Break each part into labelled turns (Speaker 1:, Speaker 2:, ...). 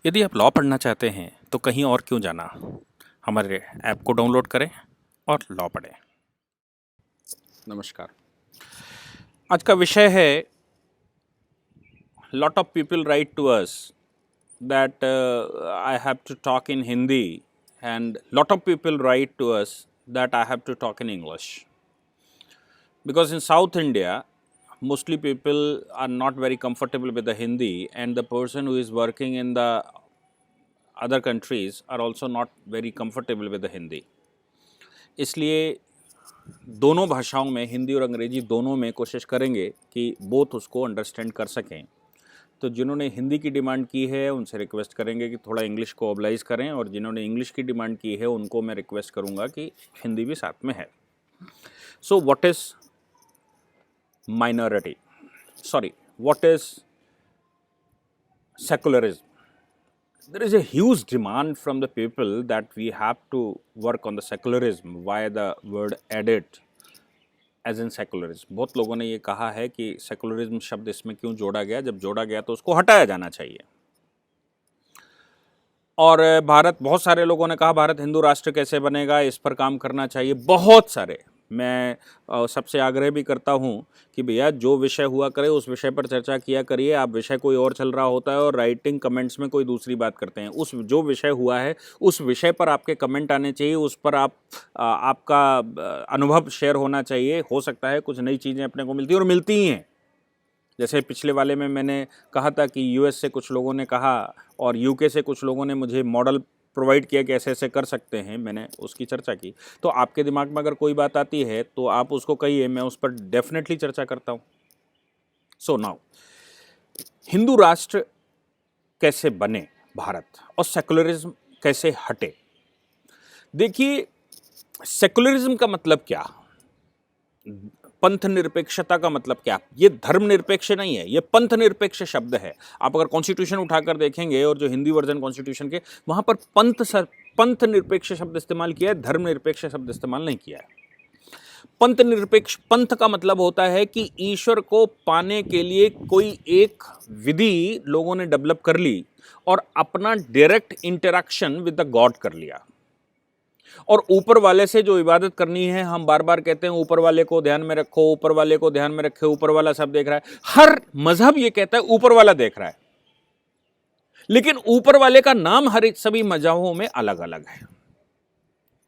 Speaker 1: यदि आप लॉ पढ़ना चाहते हैं तो कहीं और क्यों जाना। हमारे ऐप को डाउनलोड करें और लॉ पढ़ें। नमस्कार। आज का विषय है lot of people write to us that I have to talk in Hindi and lot of people write to us that I have to talk in English because in South India mostly people are not very comfortable with the Hindi and the person who is working in the other countries are also not very comfortable with the Hindi। इसलिए दोनों भाषाओं में हिंदी और अंग्रेजी दोनों में कोशिश करेंगे कि बोथ उसको अंडरस्टैंड कर सकें। तो जिन्होंने हिंदी की डिमांड की है उनसे रिक्वेस्ट करेंगे कि थोड़ा इंग्लिश को ओबलाइज करें, और जिन्होंने इंग्लिश की डिमांड की है उनको मैं रिक्वेस्ट करूंगा कि हिंदी भी साथ में है। So what is minority, sorry, what is secularism? There is a huge demand from the people that we have to work on the secularism. Why the word added as in secularism? बहुत लोगों ने ये कहा है कि secularism शब्द इसमें क्यों जोड़ा गया, जब जोड़ा गया तो उसको हटाया जाना चाहिए। और बहुत सारे लोगों ने कहा भारत हिंदू राष्ट्र कैसे बनेगा, इस पर काम करना चाहिए। बहुत सारे, मैं सबसे आग्रह भी करता हूं कि भैया जो विषय हुआ करे उस विषय पर चर्चा किया करिए। आप विषय कोई और चल रहा होता है और राइटिंग कमेंट्स में कोई दूसरी बात करते हैं। उस जो विषय हुआ है उस विषय पर आपके कमेंट आने चाहिए, उस पर आपका अनुभव शेयर होना चाहिए। हो सकता है कुछ नई चीज़ें अपने को मिलती हैं और मिलती ही हैं। जैसे पिछले वाले में मैंने कहा था कि यूएस से कुछ लोगों ने कहा और यूके से कुछ लोगों ने मुझे मॉडल प्रोवाइड किया कि ऐसे ऐसे कर सकते हैं, मैंने उसकी चर्चा की। तो आपके दिमाग में अगर कोई बात आती है तो आप उसको कहिए, मैं उस पर डेफिनेटली चर्चा करता हूँ। सो नाउ, हिंदू राष्ट्र कैसे बने भारत और सेकुलरिज्म कैसे हटे। देखिए, सेकुलरिज्म का मतलब क्या, पंथ निरपेक्षता का मतलब क्या। ये धर्म निरपेक्ष नहीं है, ये पंथ निरपेक्ष शब्द है। आप अगर कॉन्स्टिट्यूशन उठाकर देखेंगे और जो हिंदी वर्जन कॉन्स्टिट्यूशन के, वहां पर पंथ निरपेक्ष शब्द इस्तेमाल किया है, धर्म निरपेक्ष शब्द इस्तेमाल नहीं किया है। पंथ निरपेक्ष, पंथ का मतलब होता है कि ईश्वर को पाने के लिए कोई एक विधि लोगों ने डेवलप कर ली और अपना direct interaction with the God कर लिया। और ऊपर वाले से जो इबादत करनी है, हम बार बार कहते हैं ऊपर वाले को ध्यान में रखो, ऊपर वाले को ध्यान में रखे, ऊपर वाला सब देख रहा है। हर मजहब ये कहता है ऊपर वाला देख रहा है, लेकिन ऊपर वाले का नाम हर सभी मजहबों में अलग अलग है।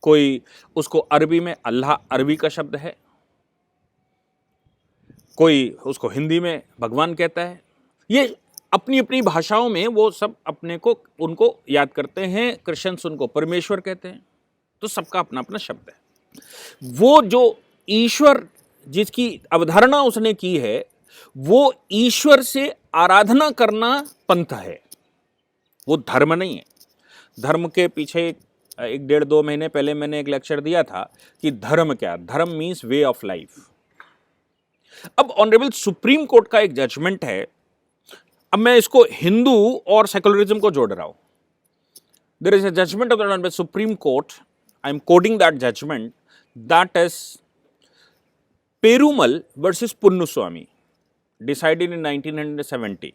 Speaker 1: कोई उसको अरबी में अल्लाह, अरबी का शब्द है, कोई उसको हिंदी में भगवान कहता है। ये अपनी अपनी भाषाओं में वो सब अपने को उनको याद करते हैं। क्रिश्चियंस उनको परमेश्वर कहते हैं। तो सबका अपना अपना शब्द है। वो जो ईश्वर जिसकी अवधारणा उसने की है, वो ईश्वर से आराधना करना पंथ है, वो धर्म नहीं है। धर्म के पीछे एक 1.5-2 महीने पहले मैंने एक लेक्चर दिया था कि धर्म क्या, धर्म मीन्स वे ऑफ लाइफ। अब ऑनरेबल सुप्रीम कोर्ट का एक जजमेंट है, अब मैं इसको हिंदू और सेकुलरिज्म को जोड़ रहा हूं। There is a judgement of the honourable Supreme Court, I am quoting that judgment, that is Perumal versus Punnuswamy, decided in 1970।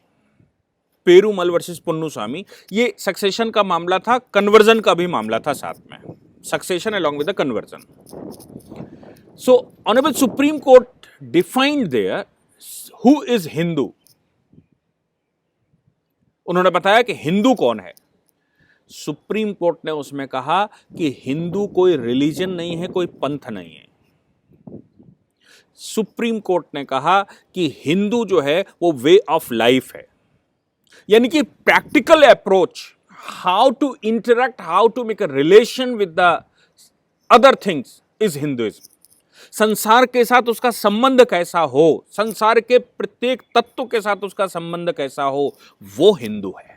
Speaker 1: Perumal versus Punnuswamy, ये सक्सेशन का मामला था, कन्वर्जन का भी मामला था साथ में, succession along with the conversion. So honourable Supreme Court defined there who is Hindu. उन्होंने बताया कि हिंदू कौन है। सुप्रीम कोर्ट ने उसमें कहा कि हिंदू कोई रिलीजन नहीं है, कोई पंथ नहीं है। सुप्रीम कोर्ट ने कहा कि हिंदू जो है वो वे ऑफ लाइफ है, यानी कि practical approach, how to interact, how to make a relation with the other things is Hinduism. संसार के साथ उसका संबंध कैसा हो, संसार के प्रत्येक तत्व के साथ उसका संबंध कैसा हो, वो हिंदू है।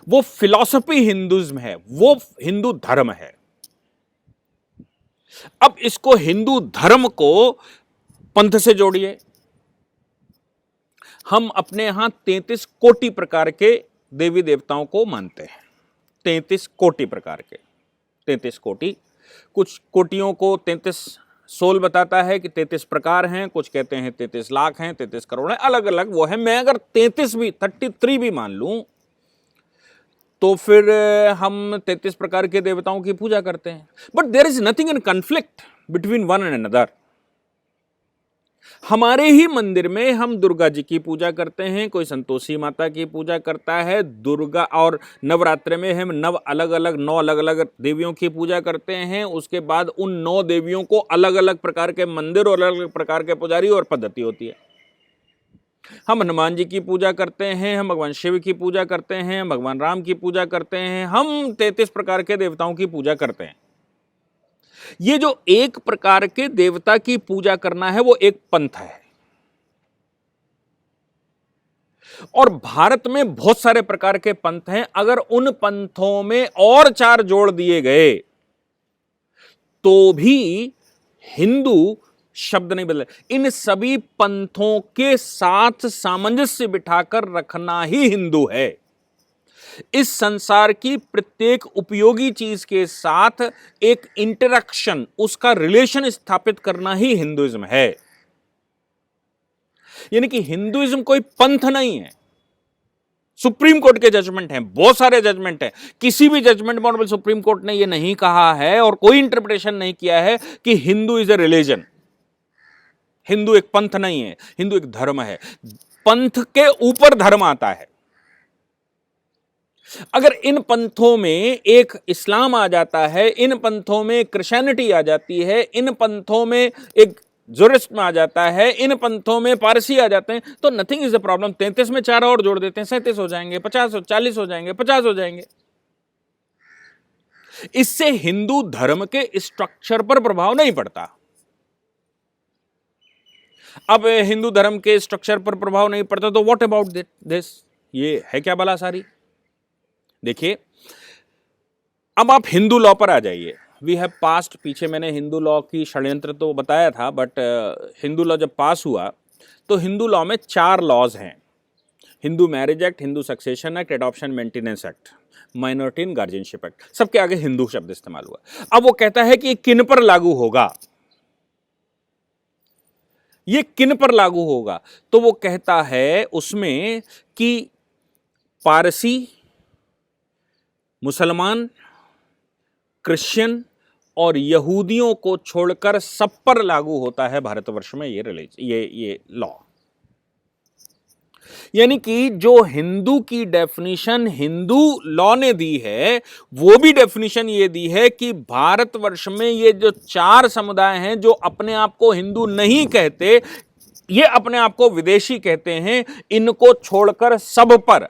Speaker 1: वो फिलॉसफी हिंदुइज्म है, वो हिंदू धर्म है। अब इसको हिंदू धर्म को पंथ से जोड़िए। हम अपने यहां 33 कोटि प्रकार के देवी देवताओं को मानते हैं। 33 कोटि प्रकार के, 33 कोटि। कुछ कोटियों को 33 सोल बताता है कि 33 प्रकार हैं, कुछ कहते हैं 33 लाख हैं, 33 करोड़ हैं, अलग अलग वो है। मैं अगर 33 भी 33 भी मान लूं तो फिर हम 33 प्रकार के देवताओं की पूजा करते हैं। But there is nothing in conflict between one and another. हमारे ही मंदिर में हम दुर्गा जी की पूजा करते हैं, कोई संतोषी माता की पूजा करता है, दुर्गा, और नवरात्र में हम नौ अलग अलग देवियों की पूजा करते हैं। उसके बाद उन 9 देवियों को अलग अलग प्रकार के मंदिर और अलग अलग प्रकार के पुजारी और पद्धति होती है। हम हनुमान जी की पूजा करते हैं, हम भगवान शिव की पूजा करते हैं, भगवान राम की पूजा करते हैं, हम 33 प्रकार के देवताओं की पूजा करते हैं। ये जो एक प्रकार के देवता की पूजा करना है वो एक पंथ है। और भारत में बहुत सारे प्रकार के पंथ हैं। अगर उन पंथों में और 4 जोड़ दिए गए तो भी हिंदू शब्द नहीं बदले। इन सभी पंथों के साथ सामंजस्य बिठाकर रखना ही हिंदू है। इस संसार की प्रत्येक उपयोगी चीज के साथ एक इंटरेक्शन, उसका रिलेशन स्थापित करना ही हिंदुइज्म है। यानी कि हिंदुइज्म कोई पंथ नहीं है। सुप्रीम कोर्ट के जजमेंट हैं, बहुत सारे जजमेंट हैं। किसी भी जजमेंट में सुप्रीम कोर्ट ने यह नहीं कहा है और कोई इंटरप्रिटेशन नहीं किया है कि Hindu is a religion. Hindu एक पंथ नहीं है, हिंदू एक धर्म है। पंथ के ऊपर धर्म आता है। अगर इन पंथों में एक इस्लाम आ जाता है, इन पंथों में क्रिश्चियनिटी आ जाती है, इन पंथों में एक जुरिस्म आ जाता है, इन पंथों में पारसी आ जाते हैं, तो नथिंग इज द प्रॉब्लम। 33 में 4 और जोड़ देते हैं, 37 हो जाएंगे, 50 40 हो जाएंगे, 50 हो जाएंगे। इससे हिंदू धर्म के स्ट्रक्चर पर प्रभाव नहीं पड़ता। अब हिंदू धर्म के स्ट्रक्चर पर प्रभाव नहीं पड़ता तो व्हाट अबाउट दिस, ये है क्या भला सारी। देखिए, अब आप हिंदू लॉ पर आ जाइए। वी हैव पास्ट, पीछे मैंने हिंदू लॉ की षड्यंत्र तो बताया था, बट हिंदू लॉ जब पास हुआ तो हिंदू लॉ में 4 लॉज हैं। Hindu marriage act, Hindu succession act, adoption maintenance act, minority इन गार्जियनशिप एक्ट, सबके आगे हिंदू शब्द इस्तेमाल हुआ। अब वो कहता है कि किन पर लागू होगा, ये किन पर लागू होगा, तो वो कहता है उसमें कि पारसी, मुसलमान, क्रिश्चियन और यहूदियों को छोड़कर सब पर लागू होता है भारतवर्ष में ये लॉ। यानी कि जो हिंदू की डेफिनेशन हिंदू लॉ ने दी है, वो भी डेफिनेशन ये दी है कि भारतवर्ष में ये जो 4 समुदाय हैं जो अपने आप को हिंदू नहीं कहते, ये अपने आप को विदेशी कहते हैं, इनको छोड़कर सब पर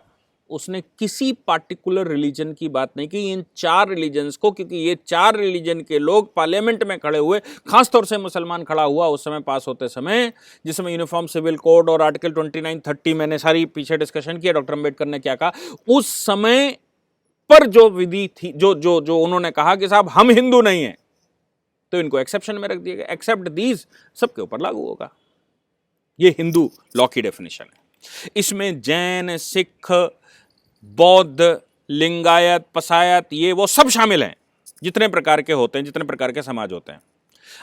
Speaker 1: उसने किसी पार्टिकुलर रिलीजन की बात नहीं की। इन 4 रिलीजन्स को, क्योंकि ये 4 रिलीजन के लोग पार्लियामेंट में खड़े हुए, खासतौर से मुसलमान खड़ा हुआ उस समय पास होते समय, जिसमें यूनिफॉर्म सिविल कोड और आर्टिकल 29, 30 मैंने सारी पीछे डिस्कशन किया, डॉक्टर अम्बेडकर ने क्या कहा उस समय पर जो विधि थी, जो उन्होंने कहा कि साहब हम हिंदू नहीं हैं, तो इनको एक्सेप्शन में रख दिया गया। एक्सेप्ट दीज सबके ऊपर लागू होगा। ये हिंदू लॉ की डेफिनेशन है। इसमें जैन, सिख, बौद्ध, लिंगायत, पसायत, ये वो सब शामिल हैं, जितने प्रकार के होते हैं, जितने प्रकार के समाज होते हैं।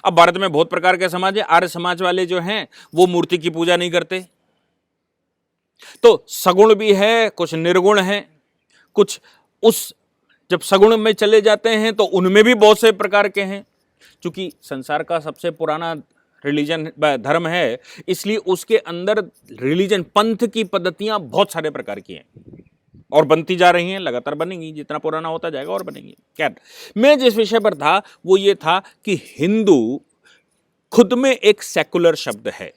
Speaker 1: अब भारत में बहुत प्रकार के समाज है। आर्य समाज वाले जो हैं वो मूर्ति की पूजा नहीं करते, तो सगुण भी है, कुछ निर्गुण है, कुछ उस जब सगुण में चले जाते हैं तो उनमें भी बहुत से प्रकार के हैं। क्योंकि संसार का सबसे पुराना रिलीजन धर्म है, इसलिए उसके अंदर रिलीजन, पंथ की पद्धतियां बहुत सारे प्रकार की हैं और बनती जा रही हैं, लगातार बनेंगी, जितना पुराना होता जाएगा और बनेंगी। खैर, मैं जिस विषय पर था वो ये था कि हिंदू खुद में एक सेकुलर शब्द है।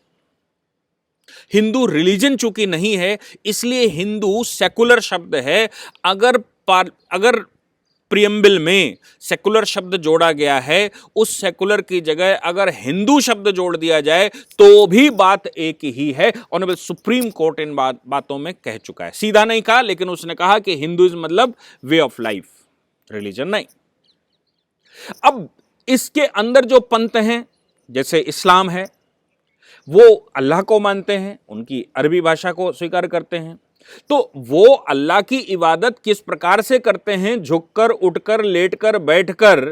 Speaker 1: हिंदू रिलीजन चूंकि नहीं है, इसलिए हिंदू सेकुलर शब्द है। अगर प्रियम्बल में सेकुलर शब्द जोड़ा गया है, उस सेकुलर की जगह अगर हिंदू शब्द जोड़ दिया जाए तो भी बात एक ही है। ऑनरेबल सुप्रीम कोर्ट इन बातों में कह चुका है। सीधा नहीं कहा, लेकिन उसने कहा कि हिंदुइज्म मतलब वे ऑफ लाइफ, रिलीजन नहीं। अब इसके अंदर जो पंथ हैं, जैसे इस्लाम है, वो अल्लाह को मानते हैं, उनकी अरबी भाषा को स्वीकार करते हैं, तो वो अल्लाह की इबादत किस प्रकार से करते हैं, झुककर, उठकर, लेटकर, बैठकर,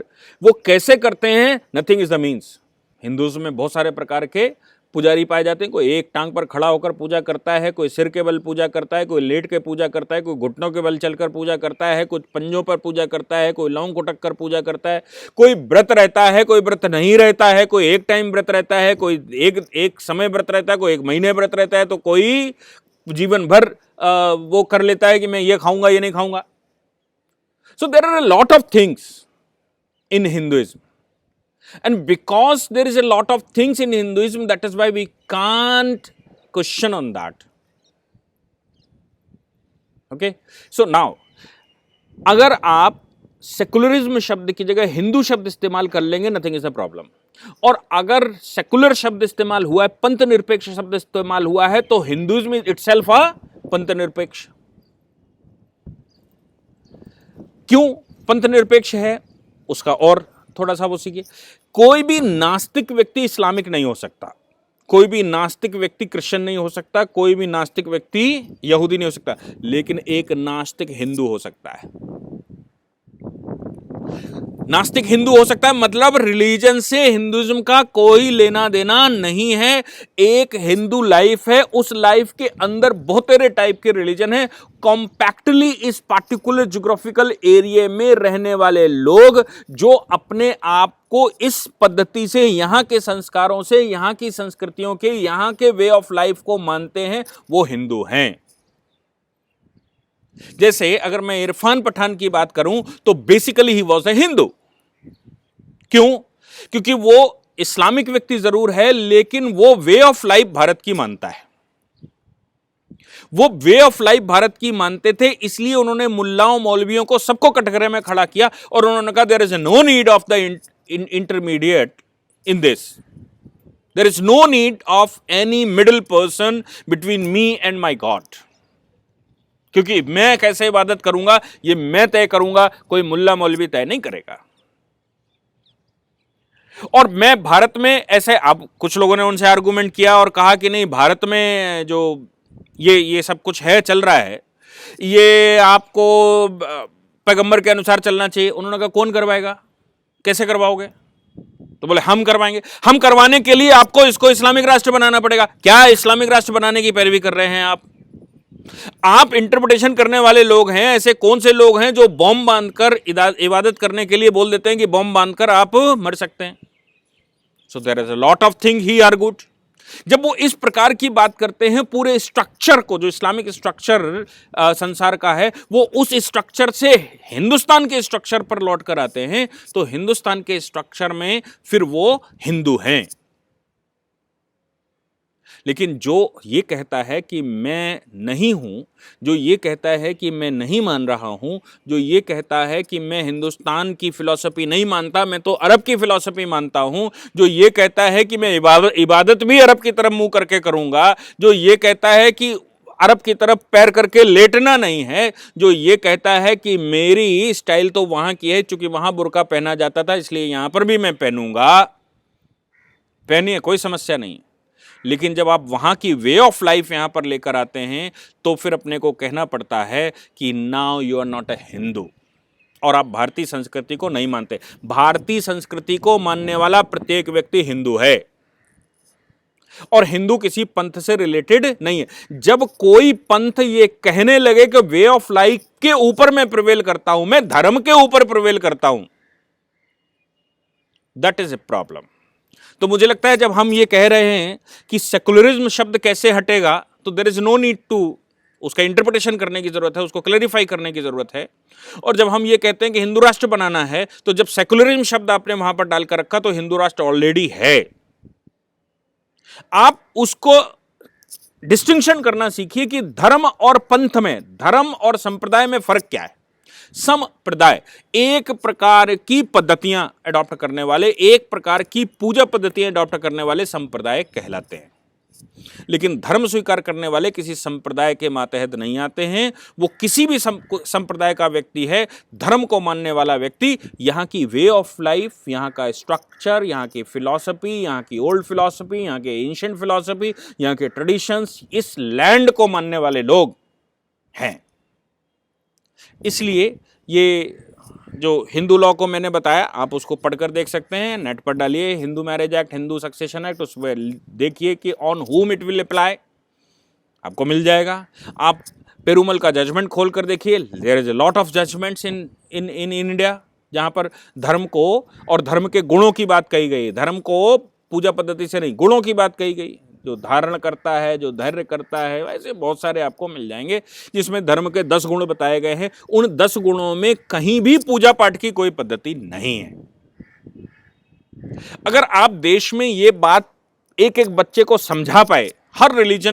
Speaker 1: वो कैसे करते हैं, nothing is the means. Hinduism में बहुत सारे प्रकार के पुजारी पाए जाते हैं। कोई एक टांग पर खड़ा होकर पूजा करता है, कोई सिर के बल पूजा करता है, कोई लेट के पूजा करता है, कोई घुटनों के बल चलकर पूजा करता है, कुछ पंजों पर पूजा करता है, कोई लौंग कुटक कर पूजा करता है, कोई व्रत रहता है, कोई व्रत नहीं रहता है, कोई एक टाइम व्रत रहता है, कोई एक समय व्रत रहता है, कोई एक महीने व्रत रहता है, तो कोई जीवन भर वो कर लेता है कि मैं ये खाऊंगा ये नहीं खाऊंगा। So there are a lot of things in Hinduism, and because there is a lot of things in Hinduism, that is why we can't question on that. Okay, so now अगर आप सेकुलरिज्म शब्द की जगह हिंदू शब्द इस्तेमाल कर लेंगे, nothing is a problem. और अगर सेकुलर शब्द इस्तेमाल हुआ है, पंथ निरपेक्ष शब्द इस्तेमाल हुआ है, तो हिंदुइज्म इज इटसेल्फ अ पंथ निरपेक्ष। क्यों पंथ निरपेक्ष है उसका और थोड़ा सा वो सीखिए। कोई भी नास्तिक व्यक्ति इस्लामिक नहीं हो सकता, कोई भी नास्तिक व्यक्ति क्रिश्चियन नहीं हो सकता, कोई भी नास्तिक व्यक्ति यहूदी नहीं हो सकता, लेकिन एक नास्तिक हिंदू हो सकता है। नास्तिक हिंदू हो सकता है, मतलब रिलीजन से हिंदुइज्म का कोई लेना देना नहीं है। एक हिंदू लाइफ है, उस लाइफ के अंदर बहुत सारे टाइप के रिलीजन है। कॉम्पैक्टली इस पार्टिकुलर ज्योग्राफिकल एरिया में रहने वाले लोग जो अपने आप को इस पद्धति से, यहां के संस्कारों से, यहां की संस्कृतियों के, यहां के वे ऑफ लाइफ को मानते हैं, वो हिंदू हैं। जैसे अगर मैं इरफान पठान की बात करूं तो basically he was a Hindu. क्यों? क्योंकि वो इस्लामिक व्यक्ति जरूर है, लेकिन वो वे ऑफ लाइफ भारत की मानता है। वो वे ऑफ लाइफ भारत की मानते थे, इसलिए उन्होंने मुल्लाओं मौलवियों को सबको कटघरे में खड़ा किया और उन्होंने कहा there is no need of the intermediate in this, there is no need of any middle person between me and my god. क्योंकि मैं कैसे इबादत करूंगा ये मैं तय करूंगा, कोई मुल्ला मौलवी तय नहीं करेगा। और मैं भारत में ऐसे, अब कुछ लोगों ने उनसे आर्गुमेंट किया और कहा कि नहीं, भारत में जो ये सब कुछ है, चल रहा है, ये आपको पैगंबर के अनुसार चलना चाहिए। उन्होंने कहा कौन करवाएगा, कैसे करवाओगे? तो बोले हम करवाएंगे। हम करवाने के लिए आपको इसको इस्लामिक राष्ट्र बनाना पड़ेगा। क्या इस्लामिक राष्ट्र बनाने की पैरवी कर रहे हैं आप इंटरप्रिटेशन करने वाले लोग हैं। ऐसे कौन से लोग हैं जो बॉम्ब बांधकर इबादत करने के लिए बोल देते हैं कि बॉम्ब बांधकर आप मर सकते हैं। So there is a lot of thing he are good. जब वो इस प्रकार की बात करते हैं, पूरे स्ट्रक्चर को, जो इस्लामिक स्ट्रक्चर संसार का है, वो उस स्ट्रक्चर से हिंदुस्तान के स्ट्रक्चर पर लौट कर आते हैं, तो हिंदुस्तान के स्ट्रक्चर में फिर वो हिंदू हैं। लेकिन जो ये कहता है कि मैं नहीं हूं, जो ये कहता है कि मैं नहीं मान रहा हूं, जो ये कहता है कि मैं हिंदुस्तान की फिलॉसफी नहीं मानता, मैं तो अरब की फिलॉसफी मानता हूं, जो ये कहता है कि मैं इबादत भी अरब की तरफ मुंह करके करूंगा, जो ये कहता है कि अरब की तरफ पैर करके लेटना नहीं है, जो ये कहता है कि मेरी स्टाइल तो वहां की है, चूंकि वहां बुर्का पहना जाता था इसलिए यहां पर भी मैं पहनूंगा, पहनिए, कोई समस्या नहीं। लेकिन जब आप वहां की वे ऑफ लाइफ यहां पर लेकर आते हैं, तो फिर अपने को कहना पड़ता है कि now you are not a Hindu, और आप भारतीय संस्कृति को नहीं मानते। भारतीय संस्कृति को मानने वाला प्रत्येक व्यक्ति हिंदू है, और हिंदू किसी पंथ से रिलेटेड नहीं है। जब कोई पंथ ये कहने लगे कि वे ऑफ लाइफ के ऊपर मैं प्रिवेल करता हूं, मैं धर्म के ऊपर प्रिवेल करता हूं, दैट इज ए प्रॉब्लम। तो मुझे लगता है जब हम ये कह रहे हैं कि सेकुलरिज्म शब्द कैसे हटेगा, तो there is no need to उसका इंटरप्रिटेशन करने की जरूरत है, उसको क्लैरिफाई करने की जरूरत है। और जब हम ये कहते हैं कि हिंदू राष्ट्र बनाना है, तो जब सेकुलरिज्म शब्द आपने वहां पर डालकर रखा, तो हिंदू राष्ट्र ऑलरेडी है। आप उसको डिस्टिंक्शन करना सीखिए कि धर्म और पंथ में, धर्म और संप्रदाय में फर्क क्या है। संप्रदाय एक प्रकार की पद्धतियां अडॉप्ट करने वाले, एक प्रकार की पूजा पद्धतियां अडॉप्ट करने वाले संप्रदाय कहलाते हैं। लेकिन धर्म स्वीकार करने वाले किसी संप्रदाय के मातहत नहीं आते हैं। वो किसी भी संप्रदाय का व्यक्ति है, धर्म को मानने वाला व्यक्ति यहाँ की वे ऑफ लाइफ, यहाँ का स्ट्रक्चर, यहाँ की फिलॉसफी, यहाँ की ओल्ड फिलॉसफी, यहाँ के एंशिएंट फिलॉसफी, यहाँ के ट्रेडिशंस, इस लैंड को मानने वाले लोग हैं। इसलिए ये जो हिंदू लॉ को मैंने बताया, आप उसको पढ़कर देख सकते हैं, नेट पर डालिए Hindu marriage act, Hindu succession act, उसमें देखिए कि ऑन हुम इट विल अप्लाई, आपको मिल जाएगा। आप पेरुमल का जजमेंट खोल कर देखिए, there is a lot of judgements in in in India, जहां पर धर्म को और धर्म के गुणों की बात कही गई, धर्म को पूजा पद्धति से नहीं, गुणों की बात कही गई, जो धारण करता है, जो धैर्य करता है, ऐसे बहुत सारे आपको मिल जाएंगे जिसमें धर्म के 10 गुण बताए गए हैं। उन 10 गुणों में कहीं भी पूजा पाठ की कोई पद्धति नहीं है। अगर आप देश में ये बात एक एक बच्चे को समझा पाए, हर रिलीजन